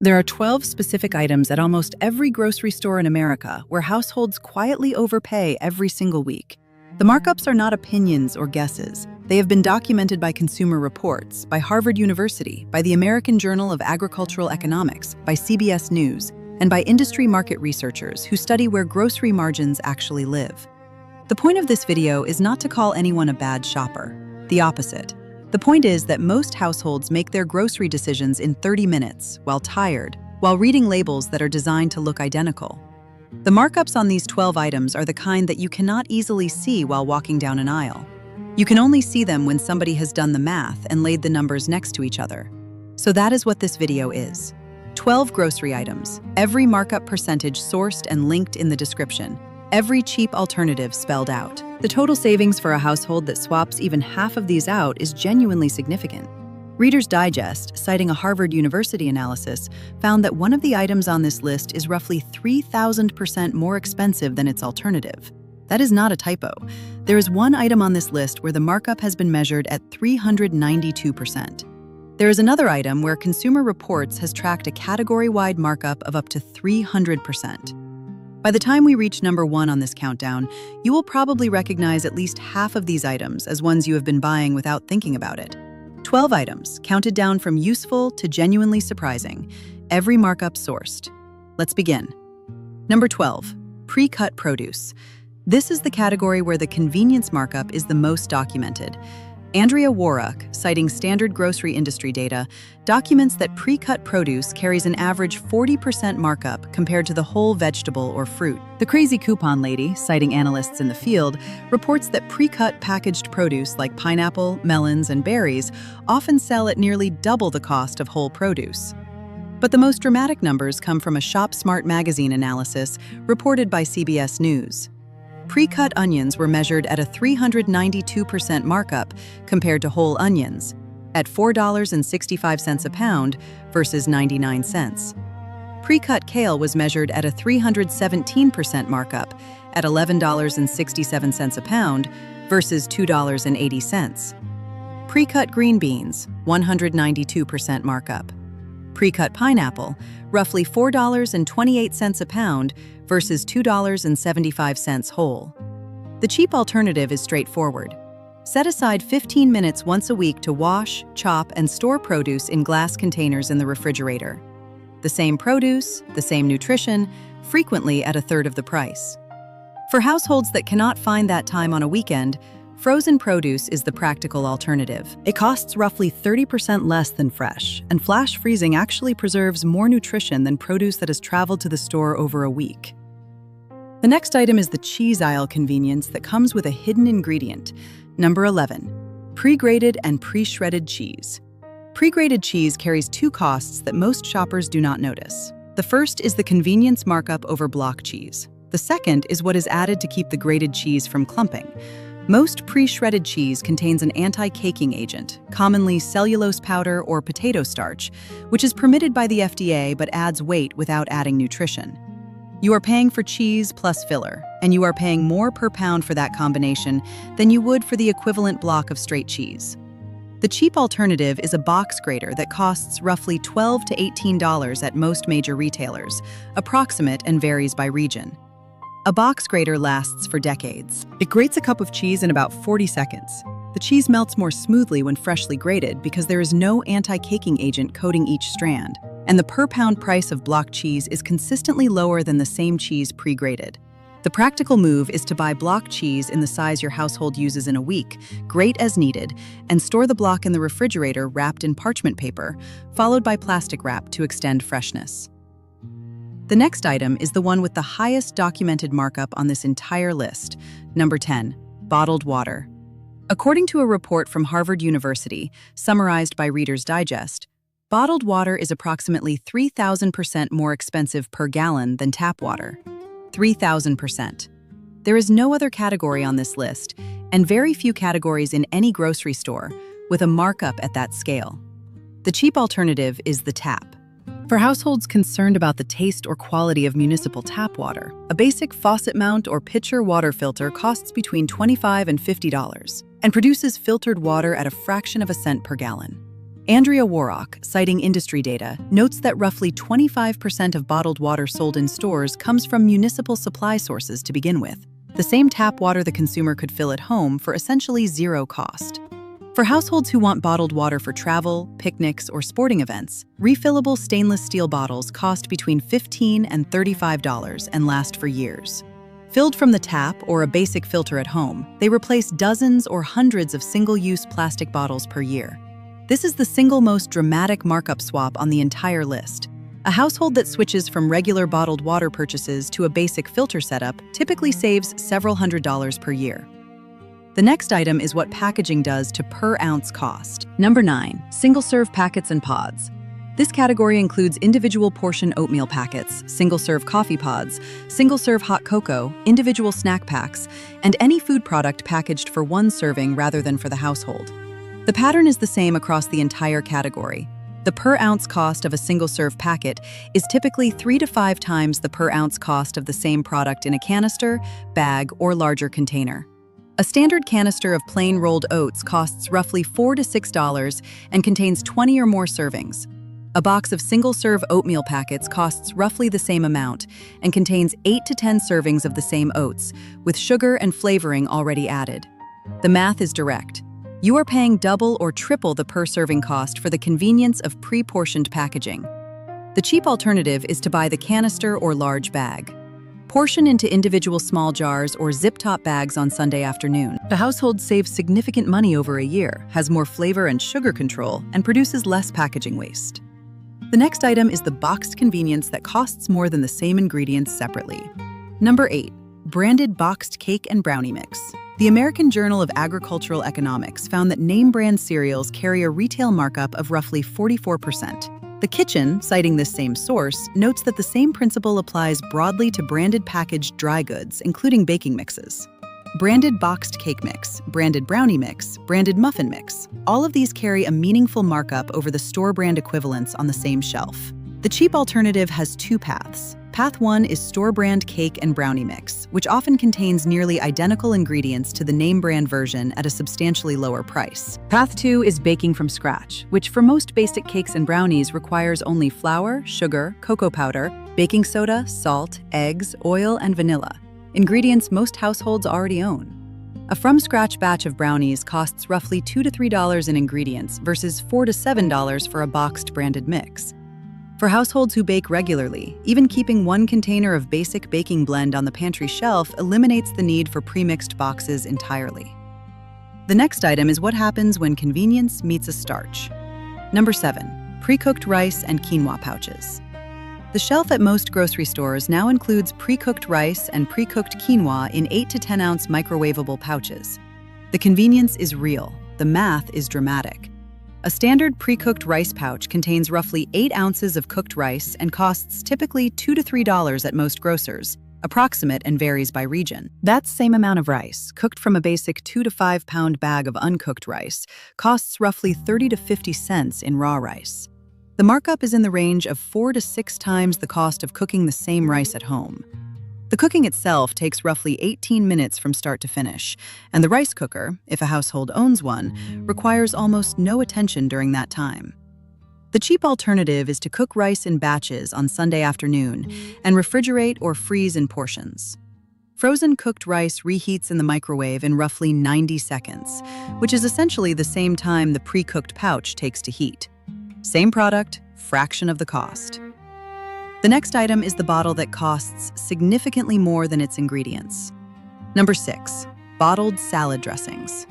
There are 12 specific items at almost every grocery store in America where households quietly overpay every single week. The markups are not opinions or guesses. They have been documented by Consumer Reports, by Harvard University, by the American Journal of Agricultural Economics, by CBS News, and by industry market researchers who study where grocery margins actually live. The point of this video is not to call anyone a bad shopper. The opposite. The point is that most households make their grocery decisions in 30 minutes, while tired, while reading labels that are designed to look identical. The markups on these 12 items are the kind that you cannot easily see while walking down an aisle. You can only see them when somebody has done the math and laid the numbers next to each other. So that is what this video is. 12 grocery items, every markup percentage sourced and linked in the description. Every cheap alternative spelled out. The total savings for a household that swaps even half of these out is genuinely significant. Reader's Digest, citing a Harvard University analysis, found that one of the items on this list is roughly 3,000% more expensive than its alternative. That is not a typo. There is one item on this list where the markup has been measured at 392%. There is another item where Consumer Reports has tracked a category-wide markup of up to 300%. By the time we reach number 1 on this countdown, you will probably recognize at least half of these items as ones you have been buying without thinking about it. 12 items, counted down from useful to genuinely surprising. Every markup sourced. Let's begin. Number 12, pre-cut produce. This is the category where the convenience markup is the most documented. Andrea Warrock, citing standard grocery industry data, documents that pre-cut produce carries an average 40% markup compared to the whole vegetable or fruit. The Crazy Coupon Lady, citing analysts in the field, reports that pre-cut packaged produce like pineapple, melons, and berries often sell at nearly double the cost of whole produce. But the most dramatic numbers come from a Shop Smart magazine analysis reported by CBS News. Pre-cut onions were measured at a 392% markup compared to whole onions, at $4.65 a pound versus 99 cents. Pre-cut kale was measured at a 317% markup, at $11.67 a pound versus $2.80. Pre-cut green beans, 192% markup. Pre-cut pineapple, roughly $4.28 a pound versus $2.75 whole. The cheap alternative is straightforward. Set aside 15 minutes once a week to wash, chop, and store produce in glass containers in the refrigerator. The same produce, the same nutrition, frequently at a third of the price. For households that cannot find that time on a weekend, frozen produce is the practical alternative. It costs roughly 30% less than fresh, and flash freezing actually preserves more nutrition than produce that has traveled to the store over a week. The next item is the cheese aisle convenience that comes with a hidden ingredient. Number 11, pre-grated and pre-shredded cheese. Pre-grated cheese carries two costs that most shoppers do not notice. The first is the convenience markup over block cheese. The second is what is added to keep the grated cheese from clumping. Most pre-shredded cheese contains an anti-caking agent, commonly cellulose powder or potato starch, which is permitted by the FDA but adds weight without adding nutrition. You are paying for cheese plus filler, and you are paying more per pound for that combination than you would for the equivalent block of straight cheese. The cheap alternative is a box grater that costs roughly $12 to $18 at most major retailers, approximate and varies by region. A box grater lasts for decades. It grates a cup of cheese in about 40 seconds. The cheese melts more smoothly when freshly grated because there is no anti-caking agent coating each strand, and the per-pound price of block cheese is consistently lower than the same cheese pre-grated. The practical move is to buy block cheese in the size your household uses in a week, grate as needed, and store the block in the refrigerator wrapped in parchment paper, followed by plastic wrap to extend freshness. The next item is the one with the highest documented markup on this entire list. Number 10, bottled water. According to a report from Harvard University, summarized by Reader's Digest, bottled water is approximately 3,000% more expensive per gallon than tap water. 3,000%. There is no other category on this list, and very few categories in any grocery store, with a markup at that scale. The cheap alternative is the tap. For households concerned about the taste or quality of municipal tap water, a basic faucet mount or pitcher water filter costs between $25 and $50 and produces filtered water at a fraction of a cent per gallon. Andrea Warrock, citing industry data, notes that roughly 25% of bottled water sold in stores comes from municipal supply sources to begin with, the same tap water the consumer could fill at home for essentially zero cost. For households who want bottled water for travel, picnics, or sporting events, refillable stainless steel bottles cost between $15 and $35 and last for years. Filled from the tap or a basic filter at home, they replace dozens or hundreds of single-use plastic bottles per year. This is the single most dramatic markup swap on the entire list. A household that switches from regular bottled water purchases to a basic filter setup typically saves several $100s per year. The next item is what packaging does to per-ounce cost. Number 9. Single-serve packets and pods. This category includes individual portion oatmeal packets, single-serve coffee pods, single-serve hot cocoa, individual snack packs, and any food product packaged for one serving rather than for the household. The pattern is the same across the entire category. The per-ounce cost of a single-serve packet is typically 3 to 5 times the per-ounce cost of the same product in a canister, bag, or larger container. A standard canister of plain rolled oats costs roughly $4 to $6 and contains 20 or more servings. A box of single-serve oatmeal packets costs roughly the same amount and contains 8 to 10 servings of the same oats, with sugar and flavoring already added. The math is direct. You are paying double or triple the per-serving cost for the convenience of pre-portioned packaging. The cheap alternative is to buy the canister or large bag. Portion into individual small jars or zip-top bags on Sunday afternoon. The household saves significant money over a year, has more flavor and sugar control, and produces less packaging waste. The next item is the boxed convenience that costs more than the same ingredients separately. Number 8. Branded boxed cake and brownie mix. The American Journal of Agricultural Economics found that name-brand cereals carry a retail markup of roughly 44%. The Kitchen, citing this same source, notes that the same principle applies broadly to branded packaged dry goods, including baking mixes. Branded boxed cake mix, branded brownie mix, branded muffin mix, all of these carry a meaningful markup over the store brand equivalents on the same shelf. The cheap alternative has 2 paths. Path 1 is store brand cake and brownie mix, which often contains nearly identical ingredients to the name brand version at a substantially lower price. Path 2 is baking from scratch, which for most basic cakes and brownies requires only flour, sugar, cocoa powder, baking soda, salt, eggs, oil, and vanilla, ingredients most households already own. A from-scratch batch of brownies costs roughly $2 to $3 in ingredients versus $4 to $7 for a boxed branded mix. For households who bake regularly, even keeping one container of basic baking blend on the pantry shelf eliminates the need for pre-mixed boxes entirely. The next item is what happens when convenience meets a starch. Number 7. Pre-cooked rice and quinoa pouches. The shelf at most grocery stores now includes pre-cooked rice and pre-cooked quinoa in 8 to 10 ounce microwavable pouches. The convenience is real, the math is dramatic. A standard pre-cooked rice pouch contains roughly 8 ounces of cooked rice and costs typically $2 to $3 at most grocers, approximate and varies by region. That same amount of rice, cooked from a basic 2 to 5 pound bag of uncooked rice, costs roughly 30 to 50 cents in raw rice. The markup is in the range of 4 to 6 times the cost of cooking the same rice at home. The cooking itself takes roughly 18 minutes from start to finish, and the rice cooker, if a household owns one, requires almost no attention during that time. The cheap alternative is to cook rice in batches on Sunday afternoon and refrigerate or freeze in portions. Frozen cooked rice reheats in the microwave in roughly 90 seconds, which is essentially the same time the pre-cooked pouch takes to heat. Same product, fraction of the cost. The next item is the bottle that costs significantly more than its ingredients. Number 6. Bottled salad dressings.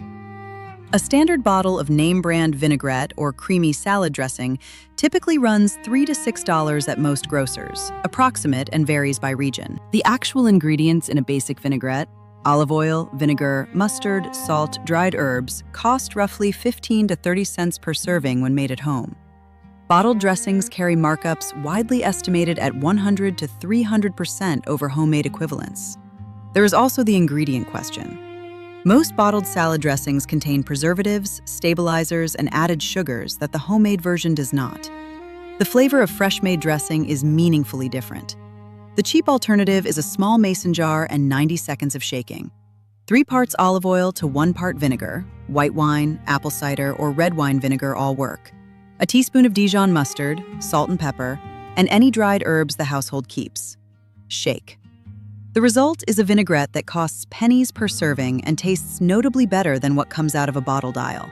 A standard bottle of name-brand vinaigrette or creamy salad dressing typically runs $3 to $6 at most grocers, approximate and varies by region. The actual ingredients in a basic vinaigrette, olive oil, vinegar, mustard, salt, dried herbs, cost roughly 15 to 30 cents per serving when made at home. Bottled dressings carry markups widely estimated at 100 to 300% over homemade equivalents. There is also the ingredient question. Most bottled salad dressings contain preservatives, stabilizers, and added sugars that the homemade version does not. The flavor of fresh-made dressing is meaningfully different. The cheap alternative is a small mason jar and 90 seconds of shaking. 3 parts olive oil to 1 part vinegar, white wine, apple cider, or red wine vinegar all work. a teaspoon of Dijon mustard, salt and pepper, and any dried herbs the household keeps. Shake. The result is a vinaigrette that costs pennies per serving and tastes notably better than what comes out of a bottled aisle.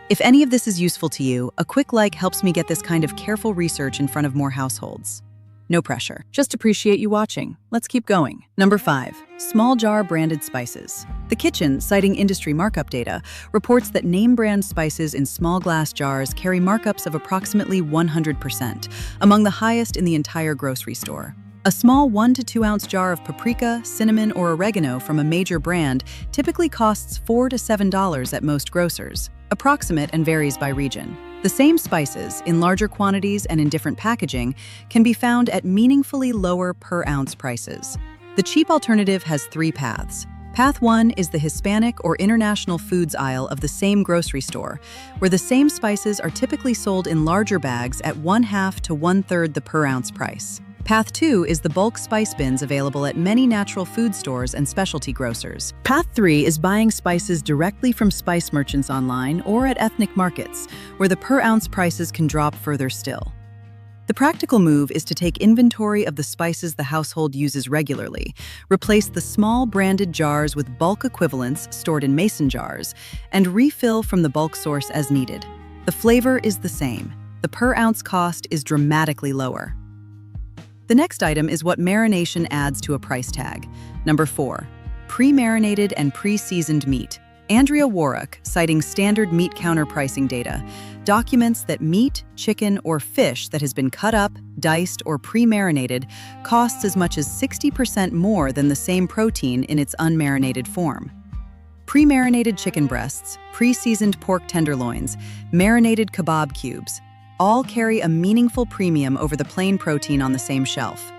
If any of this is useful to you, a quick like helps me get this kind of careful research in front of more households. No pressure. Just appreciate you watching. Let's keep going. Number 5. Small jar branded spices. The Kitchen, citing industry markup data, reports that name brand spices in small glass jars carry markups of approximately 100%, among the highest in the entire grocery store. A small 1 to 2 ounce jar of paprika, cinnamon, or oregano from a major brand typically costs $4 to $7 at most grocers, approximate and varies by region. The same spices, in larger quantities and in different packaging, can be found at meaningfully lower per ounce prices. The cheap alternative has 3 paths. Path 1 is the Hispanic or international foods aisle of the same grocery store, where the same spices are typically sold in larger bags at 1/2 to 1/3 the per ounce price. Path 2 is the bulk spice bins available at many natural food stores and specialty grocers. Path 3 is buying spices directly from spice merchants online or at ethnic markets, where the per ounce prices can drop further still. The practical move is to take inventory of the spices the household uses regularly, replace the small branded jars with bulk equivalents stored in mason jars, and refill from the bulk source as needed. The flavor is the same. The per ounce cost is dramatically lower. The next item is what marination adds to a price tag. Number 4. Pre-marinated and pre-seasoned meat. Andrea Warwick, citing standard meat counter pricing data, documents that meat, chicken, or fish that has been cut up, diced, or pre-marinated costs as much as 60% more than the same protein in its unmarinated form. Pre-marinated chicken breasts, pre-seasoned pork tenderloins, marinated kebab cubes, all carry a meaningful premium over the plain protein on the same shelf.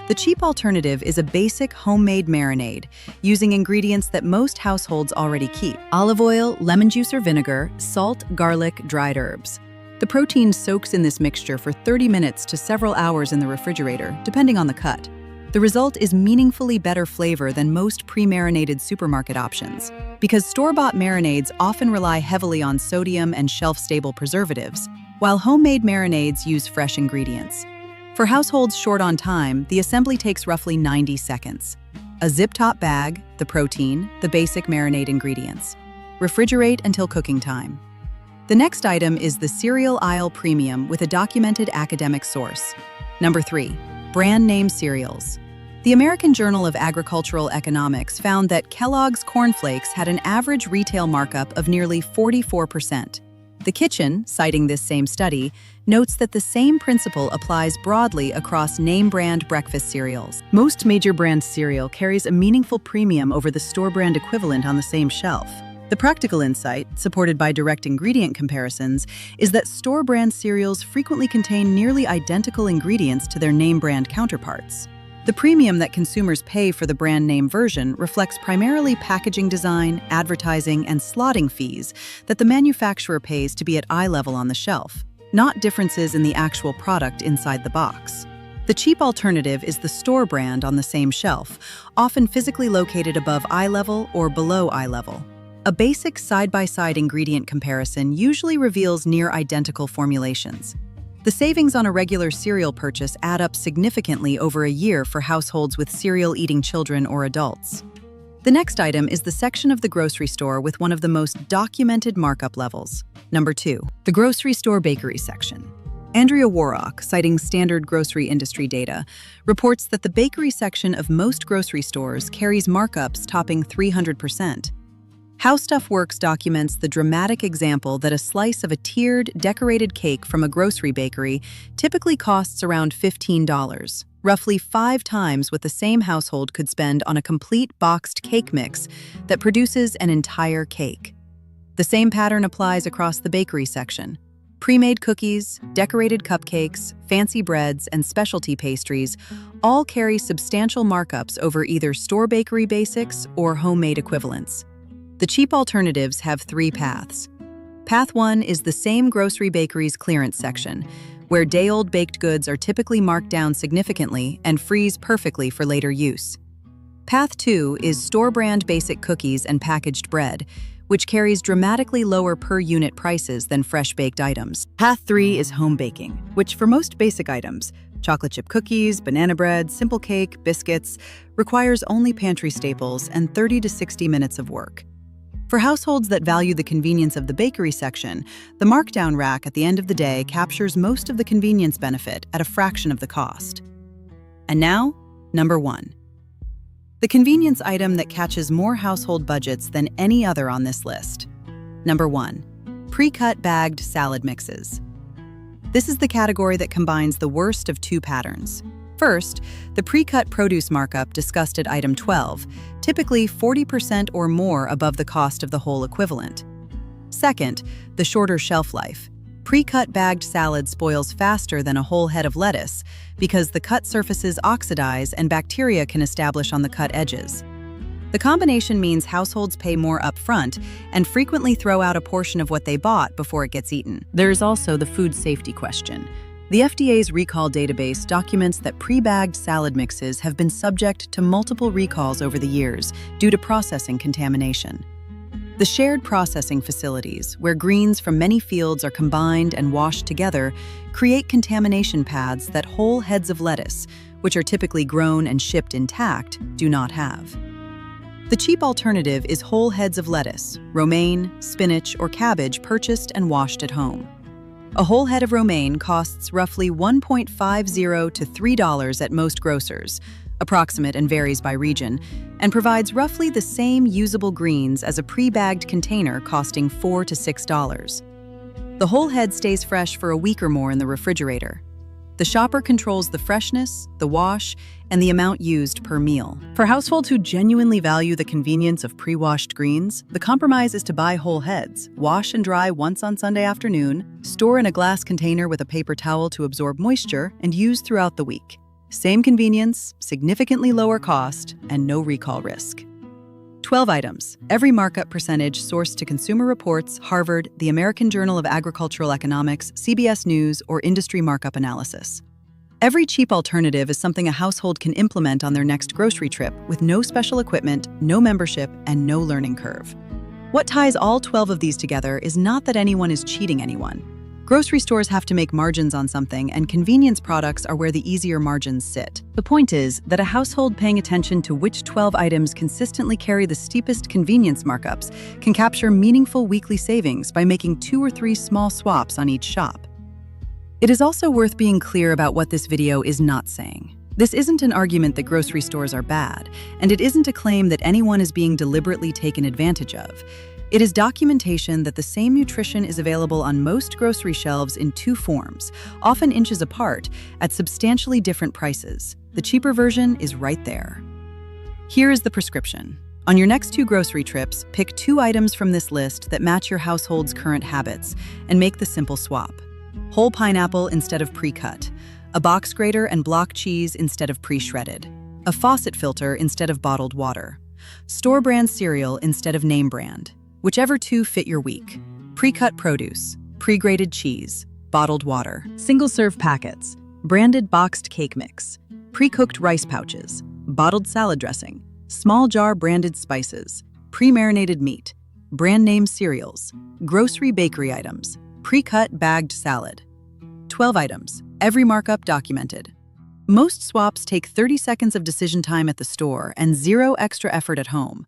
The cheap alternative is a basic homemade marinade, using ingredients that most households already keep: olive oil, lemon juice or vinegar, salt, garlic, dried herbs. The protein soaks in this mixture for 30 minutes to several hours in the refrigerator, depending on the cut. The result is meaningfully better flavor than most pre-marinated supermarket options, because store-bought marinades often rely heavily on sodium and shelf-stable preservatives, while homemade marinades use fresh ingredients. For households short on time, the assembly takes roughly 90 seconds. A zip-top bag, the protein, the basic marinade ingredients. Refrigerate until cooking time. The next item is the cereal aisle premium with a documented academic source. Number 3. Brand name cereals. The American Journal of Agricultural Economics found that Kellogg's Corn Flakes had an average retail markup of nearly 44%. The Kitchen, citing this same study, notes that the same principle applies broadly across name-brand breakfast cereals. Most major brand cereal carries a meaningful premium over the store-brand equivalent on the same shelf. The practical insight, supported by direct ingredient comparisons, is that store-brand cereals frequently contain nearly identical ingredients to their name-brand counterparts. The premium that consumers pay for the brand name version reflects primarily packaging design, advertising, and slotting fees that the manufacturer pays to be at eye level on the shelf, not differences in the actual product inside the box. The cheap alternative is the store brand on the same shelf, often physically located above eye level or below eye level. A basic side-by-side ingredient comparison usually reveals near identical formulations. The savings on a regular cereal purchase add up significantly over a year for households with cereal-eating children or adults. The next item is the section of the grocery store with one of the most documented markup levels. Number 2. The grocery store bakery section. Andrea Warwick, citing standard grocery industry data, reports that the bakery section of most grocery stores carries markups topping 300%. How Stuff Works documents the dramatic example that a slice of a tiered, decorated cake from a grocery bakery typically costs around $15, roughly 5 times what the same household could spend on a complete boxed cake mix that produces an entire cake. The same pattern applies across the bakery section. Pre-made cookies, decorated cupcakes, fancy breads, and specialty pastries all carry substantial markups over either store bakery basics or homemade equivalents. The cheap alternatives have 3 paths. Path 1 is the same grocery bakery's clearance section, where day-old baked goods are typically marked down significantly and freeze perfectly for later use. Path 2 is store-brand basic cookies and packaged bread, which carries dramatically lower per-unit prices than fresh-baked items. Path 3 is home baking, which for most basic items, chocolate chip cookies, banana bread, simple cake, biscuits, requires only pantry staples and 30 to 60 minutes of work. For households that value the convenience of the bakery section, the markdown rack at the end of the day captures most of the convenience benefit at a fraction of the cost. And now, number 1. The convenience item that catches more household budgets than any other on this list. Number 1. Pre-cut bagged salad mixes. This is the category that combines the worst of two patterns. First, the pre-cut produce markup discussed at item 12, typically 40% or more above the cost of the whole equivalent. Second, the shorter shelf life. Pre-cut bagged salad spoils faster than a whole head of lettuce because the cut surfaces oxidize and bacteria can establish on the cut edges. The combination means households pay more upfront and frequently throw out a portion of what they bought before it gets eaten. There's also the food safety question. The FDA's recall database documents that pre-bagged salad mixes have been subject to multiple recalls over the years due to processing contamination. The shared processing facilities, where greens from many fields are combined and washed together, create contamination paths that whole heads of lettuce, which are typically grown and shipped intact, do not have. The cheap alternative is whole heads of lettuce, romaine, spinach, or cabbage purchased and washed at home. A whole head of romaine costs roughly $1.50 to $3 at most grocers, approximate and varies by region, and provides roughly the same usable greens as a pre-bagged container costing $4 to $6. The whole head stays fresh for a week or more in the refrigerator. The shopper controls the freshness, the wash, and the amount used per meal. For households who genuinely value the convenience of pre-washed greens, the compromise is to buy whole heads, wash and dry once on Sunday afternoon, store in a glass container with a paper towel to absorb moisture, and use throughout the week. Same convenience, significantly lower cost, and no recall risk. 12 items. Every markup percentage sourced to Consumer Reports, Harvard, the American Journal of Agricultural Economics, CBS News, or industry markup analysis. Every cheap alternative is something a household can implement on their next grocery trip with no special equipment, no membership, and no learning curve. What ties all 12 of these together is not that anyone is cheating anyone. Grocery stores have to make margins on something, and convenience products are where the easier margins sit. The point is that a household paying attention to which 12 items consistently carry the steepest convenience markups can capture meaningful weekly savings by making 2 or 3 small swaps on each shop. It is also worth being clear about what this video is not saying. This isn't an argument that grocery stores are bad, and it isn't a claim that anyone is being deliberately taken advantage of. It is documentation that the same nutrition is available on most grocery shelves in 2 forms, often inches apart, at substantially different prices. The cheaper version is right there. Here is the prescription. On your next 2 grocery trips, pick 2 items from this list that match your household's current habits and make the simple swap. Whole pineapple instead of pre-cut, a box grater and block cheese instead of pre-shredded, a faucet filter instead of bottled water, store-brand cereal instead of name brand. Whichever 2 fit your week. Pre-cut produce, pre-grated cheese, bottled water, single-serve packets, branded boxed cake mix, pre-cooked rice pouches, bottled salad dressing, small jar branded spices, pre-marinated meat, brand name cereals, grocery bakery items, pre-cut bagged salad. 12 items, every markup documented. Most swaps take 30 seconds of decision time at the store and 0 extra effort at home.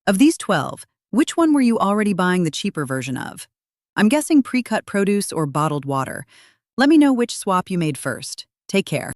Of these 12, which one were you already buying the cheaper version of? I'm guessing pre-cut produce or bottled water. Let me know which swap you made first. Take care.